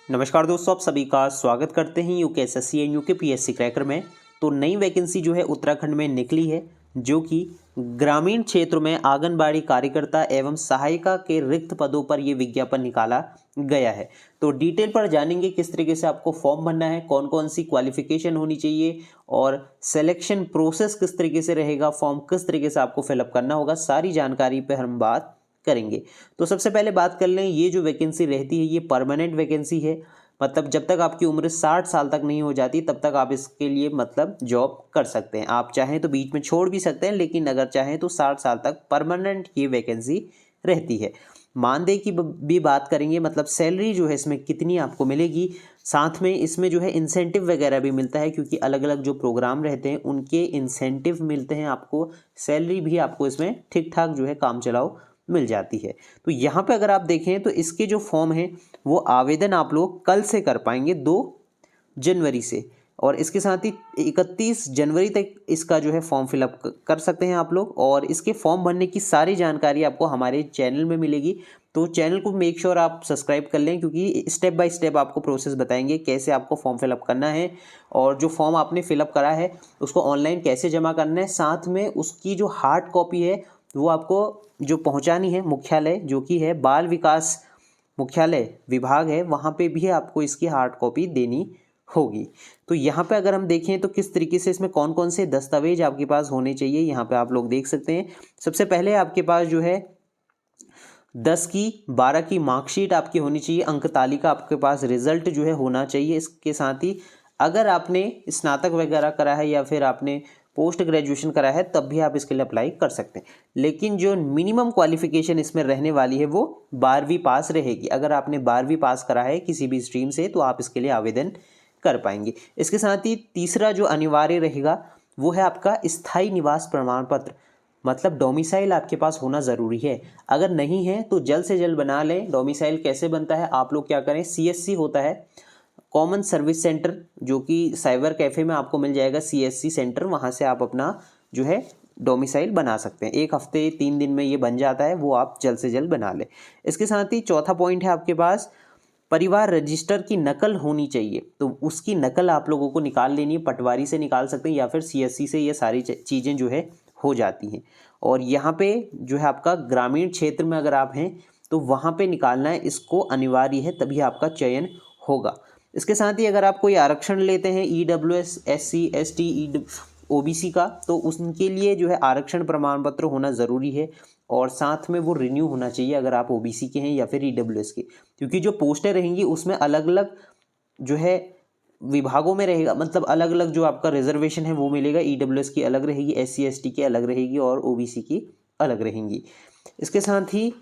नमस्कार दोस्तों, आप सभी का स्वागत करते हैं यूकेएसएससी एंड यूकेपीएससी क्रैकर में। तो नई वैकेंसी जो है उत्तराखंड में निकली है, जो कि ग्रामीण क्षेत्र में आंगनबाड़ी कार्यकर्ता एवं सहायिका के रिक्त पदों पर ये विज्ञापन निकाला गया है। तो डिटेल पर जानेंगे किस तरीके से आपको फॉर्म भरना है, कौन कौन सी क्वालिफिकेशन होनी चाहिए और सिलेक्शन प्रोसेस किस तरीके से रहेगा, फॉर्म किस तरीके से आपको फिलअप करना होगा, सारी जानकारी पर हम बात करेंगे। तो सबसे पहले बात कर लें, ये जो वैकेंसी रहती है ये परमानेंट वैकेंसी है। मतलब जब तक आपकी उम्र 60 साल तक नहीं हो जाती तब तक आप इसके लिए मतलब जॉब कर सकते हैं। आप चाहें तो बीच में छोड़ भी सकते हैं, लेकिन अगर चाहें तो 60 साल तक परमानेंट ये वैकेंसी रहती है। मानदेय की भी बात करेंगे, मतलब सैलरी जो है इसमें कितनी आपको मिलेगी। साथ में इसमें जो है इंसेंटिव वगैरह भी मिलता है, क्योंकि अलग अलग जो प्रोग्राम रहते हैं उनके इंसेंटिव मिलते हैं आपको। सैलरी भी आपको इसमें ठीक ठाक जो है काम चलाओ मिल जाती है। तो यहाँ पे अगर आप देखें तो इसके जो फॉर्म हैं वो आवेदन आप लोग कल से कर पाएंगे 2 जनवरी से, और इसके साथ ही 31 जनवरी तक इसका जो है फॉर्म फिलअप कर सकते हैं आप लोग। और इसके फॉर्म भरने की सारी जानकारी आपको हमारे चैनल में मिलेगी। तो चैनल को मेक श्योर आप सब्सक्राइब कर लें, क्योंकि स्टेप बाय स्टेप आपको प्रोसेस बताएंगे कैसे आपको फॉर्म फिलअप करना है, और जो फॉर्म आपने फिलअप करा है उसको ऑनलाइन कैसे जमा करना है। साथ में उसकी जो हार्ड कॉपी है वो आपको जो पहुंचानी है मुख्यालय, जो कि है बाल विकास मुख्यालय विभाग है, वहाँ पे भी आपको इसकी हार्ड कॉपी देनी होगी। तो यहाँ पे अगर हम देखें तो किस तरीके से इसमें कौन कौन से दस्तावेज आपके पास होने चाहिए, यहाँ पे आप लोग देख सकते हैं। सबसे पहले आपके पास जो है 10 की 12 की मार्कशीट आपकी होनी चाहिए, अंक तालिका आपके पास रिजल्ट जो है होना चाहिए। इसके साथ ही अगर आपने स्नातक वगैरह करा है या फिर आपने पोस्ट ग्रेजुएशन करा है तब भी आप इसके लिए अप्लाई कर सकते हैं। लेकिन जो मिनिमम क्वालिफिकेशन इसमें रहने वाली है वो 12वीं पास रहेगी। अगर आपने 12वीं पास करा है किसी भी स्ट्रीम से तो आप इसके लिए आवेदन कर पाएंगे। इसके साथ ही तीसरा जो अनिवार्य रहेगा वो है आपका स्थायी निवास प्रमाण पत्र, मतलब डोमिसाइल आपके पास होना ज़रूरी है। अगर नहीं है तो जल्द से जल्द बना लें। डोमिसाइल कैसे बनता है, आप लोग क्या करें, CSC होता है कॉमन सर्विस सेंटर, जो कि साइबर कैफ़े में आपको मिल जाएगा CSC सेंटर, वहाँ से आप अपना जो है डोमिसाइल बना सकते हैं। 1 हफ्ते 3 दिन में ये बन जाता है, वो आप जल्द से जल्द बना लें। इसके साथ ही चौथा पॉइंट है आपके पास परिवार रजिस्टर की नकल होनी चाहिए। तो उसकी नकल आप लोगों को निकाल लेनी है, पटवारी से निकाल सकते हैं या फिर CSC से, ये सारी चीज़ें जो है हो जाती हैं। और यहाँ पे जो है आपका ग्रामीण क्षेत्र में अगर आप हैं तो वहाँ पे निकालना है, इसको अनिवार्य है, तभी आपका चयन होगा। इसके साथ ही अगर आप कोई आरक्षण लेते हैं EWS SC ST OBC का, तो उनके लिए जो है आरक्षण प्रमाण पत्र होना ज़रूरी है, और साथ में वो रिन्यू होना चाहिए अगर आप OBC के हैं या फिर EWS के, क्योंकि जो पोस्टें रहेंगी उसमें अलग अलग जो है विभागों में रहेगा, मतलब अलग अलग जो आपका रिजर्वेशन है वो मिलेगा। EWS की अलग रहेगी, SC ST की अलग रहेगी और OBC की अलग रहेंगी। इसके साथ ही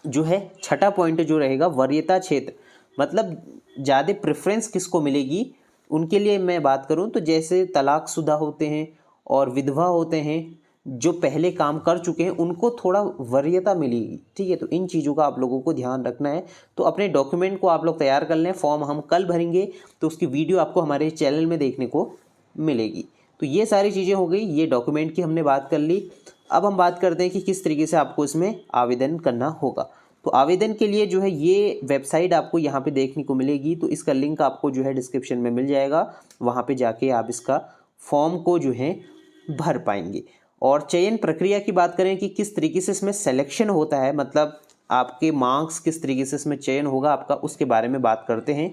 जो है छठा पॉइंट जो रहेगा वरीयता क्षेत्र, मतलब ज़्यादा प्रेफरेंस किसको मिलेगी उनके लिए मैं बात करूं तो जैसे तलाकशुदा होते हैं और विधवा होते हैं, जो पहले काम कर चुके हैं उनको थोड़ा वरीयता मिलेगी। ठीक है, तो इन चीज़ों का आप लोगों को ध्यान रखना है। तो अपने डॉक्यूमेंट को आप लोग तैयार कर लें, फॉर्म हम कल भरेंगे तो उसकी वीडियो आपको हमारे चैनल में देखने को मिलेगी। तो ये सारी चीज़ें हो गई, ये डॉक्यूमेंट की हमने बात कर ली। अब हम बात करते हैं कि किस तरीके से आपको इसमें आवेदन करना होगा। तो आवेदन के लिए जो है ये वेबसाइट आपको यहाँ पे देखने को मिलेगी, तो इसका लिंक आपको जो है डिस्क्रिप्शन में मिल जाएगा, वहाँ पे जाके आप इसका फॉर्म को जो है भर पाएंगे। और चयन प्रक्रिया की बात करें कि किस तरीके से इसमें सिलेक्शन होता है, मतलब आपके मार्क्स किस तरीके से इसमें चयन होगा आपका, उसके बारे में बात करते हैं।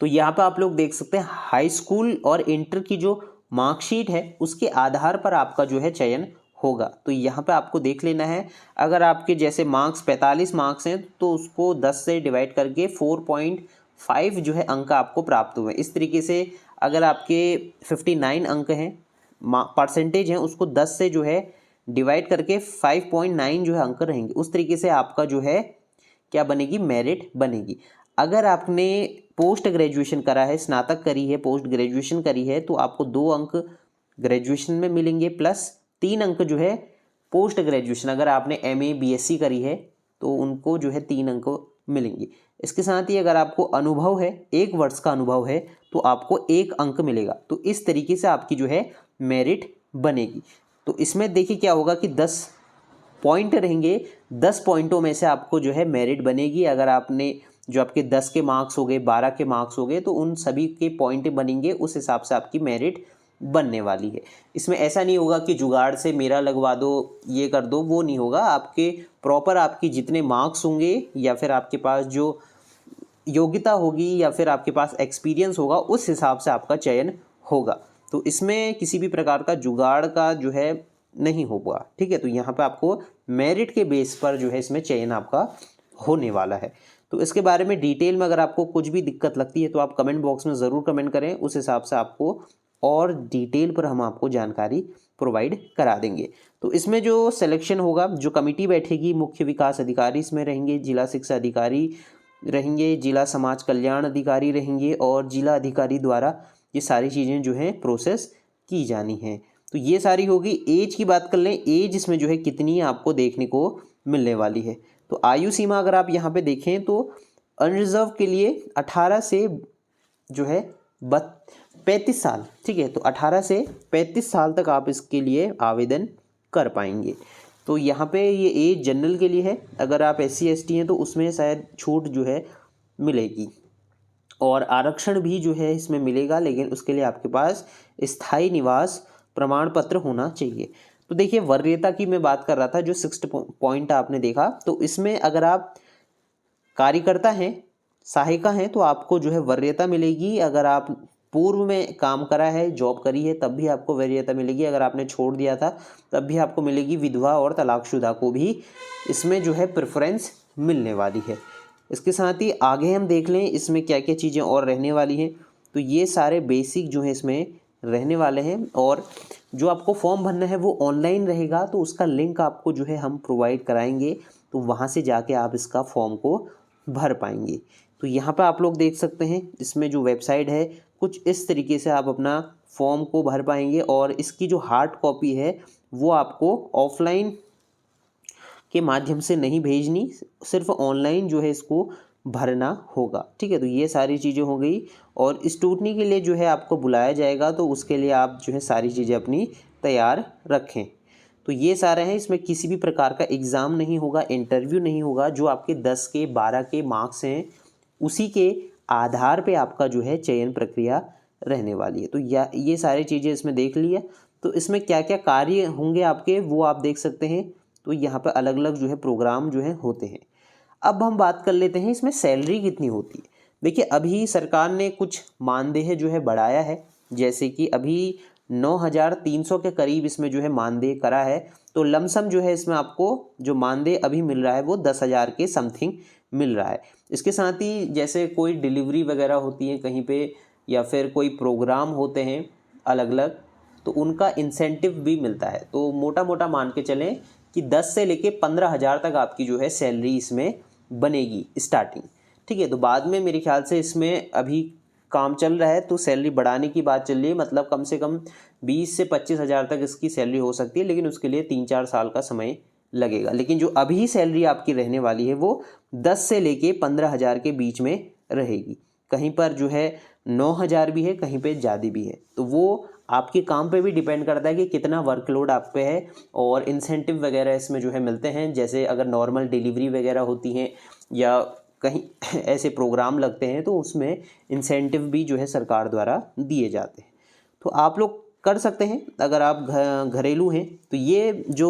तो यहाँ पर आप लोग देख सकते हैं हाई स्कूल और इंटर की जो मार्कशीट है उसके आधार पर आपका जो है चयन होगा। तो यहाँ पे आपको देख लेना है, अगर आपके जैसे मार्क्स 45 मार्क्स हैं तो उसको 10 से डिवाइड करके 4.5 जो है अंक आपको प्राप्त हुए। इस तरीके से अगर आपके 59 अंक हैं, परसेंटेज हैं, उसको 10 से जो है डिवाइड करके 5.9 जो है अंक रहेंगे। उस तरीके से आपका जो है क्या बनेगी, मेरिट बनेगी। अगर आपने पोस्ट ग्रेजुएशन करा है, स्नातक करी है, पोस्ट ग्रेजुएशन करी है, तो आपको 2 अंक ग्रेजुएशन में मिलेंगे प्लस 3 अंक जो है पोस्ट ग्रेजुएशन। अगर आपने MA BSc करी है तो उनको जो है 3 अंक मिलेंगे। इसके साथ ही अगर आपको अनुभव है, 1 वर्ष का अनुभव है, तो आपको 1 अंक मिलेगा। तो इस तरीके से आपकी जो है मेरिट बनेगी। तो इसमें देखिए क्या होगा कि 10 पॉइंट रहेंगे, 10 पॉइंटों में से आपको जो है मेरिट बनेगी। अगर आपने जो आपके 10 के मार्क्स हो गए, 12 के मार्क्स हो गए, तो उन सभी के पॉइंट बनेंगे, उस हिसाब से आपकी मेरिट बनने वाली है। इसमें ऐसा नहीं होगा कि जुगाड़ से मेरा लगवा दो, ये कर दो, वो नहीं होगा। आपके प्रॉपर आपकी जितने मार्क्स होंगे या फिर आपके पास जो योग्यता होगी या फिर आपके पास एक्सपीरियंस होगा, उस हिसाब से आपका चयन होगा। तो इसमें किसी भी प्रकार का जुगाड़ का जो है नहीं होगा, ठीक है। तो यहाँ पे आपको मेरिट के बेस पर जो है इसमें चयन आपका होने वाला है। तो इसके बारे में डिटेल में अगर आपको कुछ भी दिक्कत लगती है तो आप कमेंट बॉक्स में ज़रूर कमेंट करें, उस हिसाब से आपको और डिटेल पर हम आपको जानकारी प्रोवाइड करा देंगे। तो इसमें जो सिलेक्शन होगा, जो कमेटी बैठेगी, मुख्य विकास अधिकारी इसमें रहेंगे, जिला शिक्षा अधिकारी रहेंगे, जिला समाज कल्याण अधिकारी रहेंगे और जिला अधिकारी द्वारा ये सारी चीज़ें जो हैं प्रोसेस की जानी हैं। तो ये सारी होगी। एज की बात कर लें, एज इसमें जो है कितनी आपको देखने को मिलने वाली है। तो आयु सीमा अगर आप यहाँ पे देखें तो अनरिजर्व के लिए 18 से जो है 35 साल, ठीक है। तो 18 से 35 साल तक आप इसके लिए आवेदन कर पाएंगे। तो यहाँ पे ये एज जनरल के लिए है, अगर आप SC ST हैं तो उसमें शायद छूट जो है मिलेगी और आरक्षण भी जो है इसमें मिलेगा, लेकिन उसके लिए आपके पास स्थायी निवास प्रमाण पत्र होना चाहिए। तो देखिए वरीयता की मैं बात कर रहा था, जो 6 पॉइंट आपने देखा, तो इसमें अगर आप कार्यकर्ता हैं, सहायिका हैं, तो आपको जो है वरीयता मिलेगी। अगर आप पूर्व में काम करा है, जॉब करी है, तब भी आपको वरीयता मिलेगी। अगर आपने छोड़ दिया था तब भी आपको मिलेगी। विधवा और तलाकशुदा को भी इसमें जो है प्रेफरेंस मिलने वाली है। इसके साथ ही आगे हम देख लें इसमें क्या क्या चीज़ें और रहने वाली हैं। तो ये सारे बेसिक जो है इसमें रहने वाले हैं और जो आपको फॉर्म भरना है वो ऑनलाइन रहेगा, तो उसका लिंक आपको जो है हम प्रोवाइड कराएंगे, तो वहाँ से जाके आप इसका फॉर्म को भर पाएंगे। तो यहाँ पर आप लोग देख सकते हैं इसमें जो वेबसाइट है कुछ इस तरीके से आप अपना फॉर्म को भर पाएंगे और इसकी जो हार्ड कॉपी है वो आपको ऑफलाइन के माध्यम से नहीं भेजनी, सिर्फ ऑनलाइन जो है इसको भरना होगा, ठीक है। तो ये सारी चीज़ें हो गई और स्क्रूटनी के लिए जो है आपको बुलाया जाएगा, तो उसके लिए आप जो है सारी चीज़ें अपनी तैयार रखें। तो ये सारे हैं, इसमें किसी भी प्रकार का एग्ज़ाम नहीं होगा, इंटरव्यू नहीं होगा। जो आपके 10 के 12 के मार्क्स हैं उसी के आधार पे आपका जो है चयन प्रक्रिया रहने वाली है। तो ये सारी चीज़ें इसमें देख लिया। तो इसमें क्या क्या कार्य होंगे आपके वो आप देख सकते हैं। तो यहाँ पर अलग अलग जो है प्रोग्राम जो है होते हैं। अब हम बात कर लेते हैं इसमें सैलरी कितनी होती है। देखिए अभी सरकार ने कुछ मानदेय जो है बढ़ाया है, जैसे कि अभी 9,300 के करीब इसमें जो है मानदेय करा है। तो लमसम जो है इसमें आपको जो मानदेय अभी मिल रहा है वो 10,000 के समथिंग मिल रहा है। इसके साथ ही जैसे कोई डिलीवरी वगैरह होती है कहीं पे या फिर कोई प्रोग्राम होते हैं अलग अलग, तो उनका इंसेंटिव भी मिलता है। तो मोटा मोटा मान के चलें कि 10 से लेके 15,000 तक आपकी जो है सैलरी इसमें बनेगी स्टार्टिंग, ठीक है। तो बाद में मेरे ख्याल से इसमें अभी काम चल रहा है तो सैलरी बढ़ाने की बात चल रही है, मतलब कम से कम 20 से 25,000 तक इसकी सैलरी हो सकती है, लेकिन उसके लिए 3-4 साल का समय लगेगा। लेकिन जो अभी सैलरी आपकी रहने वाली है वो 10 से लेके 15,000 के बीच में रहेगी। कहीं पर जो है 9,000 भी है, कहीं पे ज़्यादा भी है। तो वो आपके काम पे भी डिपेंड करता है कि कितना वर्कलोड आप पे है और इंसेंटिव वगैरह इसमें जो है मिलते हैं। जैसे अगर नॉर्मल डिलीवरी वगैरह होती हैं या कहीं ऐसे प्रोग्राम लगते हैं तो उसमें इंसेंटिव भी जो है सरकार द्वारा दिए जाते हैं। तो आप लोग कर सकते हैं अगर आप घरेलू हैं। तो ये जो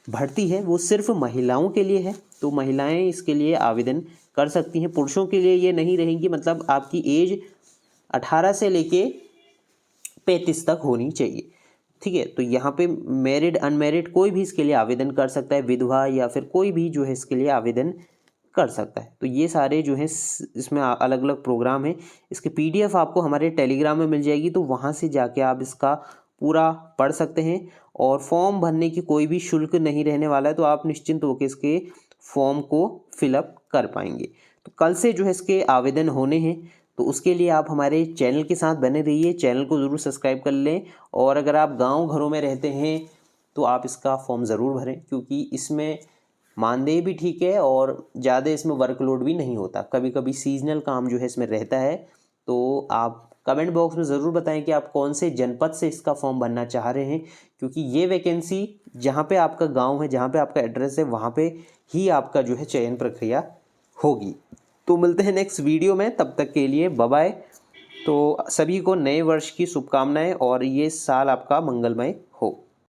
भर्ती है वो सिर्फ महिलाओं के लिए है, तो महिलाएं इसके लिए आवेदन कर सकती हैं। पुरुषों के लिए ये नहीं रहेंगी, मतलब आपकी एज 18 से लेके 35 तक होनी चाहिए, ठीक है। तो यहाँ पे मैरिड अनमैरिड कोई भी इसके लिए आवेदन कर सकता है, विधवा या फिर कोई भी जो है इसके लिए आवेदन कर सकता है। तो ये सारे जो है इसमें अलग अलग प्रोग्राम है। इसके PDF आपको हमारे टेलीग्राम में मिल जाएगी, तो वहाँ से जाके आप इसका पूरा पढ़ सकते हैं और फॉर्म भरने की कोई भी शुल्क नहीं रहने वाला है, तो आप निश्चिंत होकर इसके फॉर्म को फिलअप कर पाएंगे। तो कल से जो है इसके आवेदन होने हैं, तो उसके लिए आप हमारे चैनल के साथ बने रहिए, चैनल को ज़रूर सब्सक्राइब कर लें। और अगर आप गांव घरों में रहते हैं तो आप इसका फॉर्म ज़रूर भरें, क्योंकि इसमें मानदेय भी ठीक है और ज़्यादा इसमें वर्कलोड भी नहीं होता। कभी कभी सीजनल काम जो है इसमें रहता है। तो आप कमेंट बॉक्स में ज़रूर बताएं कि आप कौन से जनपद से इसका फॉर्म भरना चाह रहे हैं, क्योंकि ये वैकेंसी जहाँ पे आपका गांव है, जहाँ पे आपका एड्रेस है, वहाँ पे ही आपका जो है चयन प्रक्रिया होगी। तो मिलते हैं नेक्स्ट वीडियो में, तब तक के लिए बाय बाय। तो सभी को नए वर्ष की शुभकामनाएं और ये साल आपका मंगलमय हो।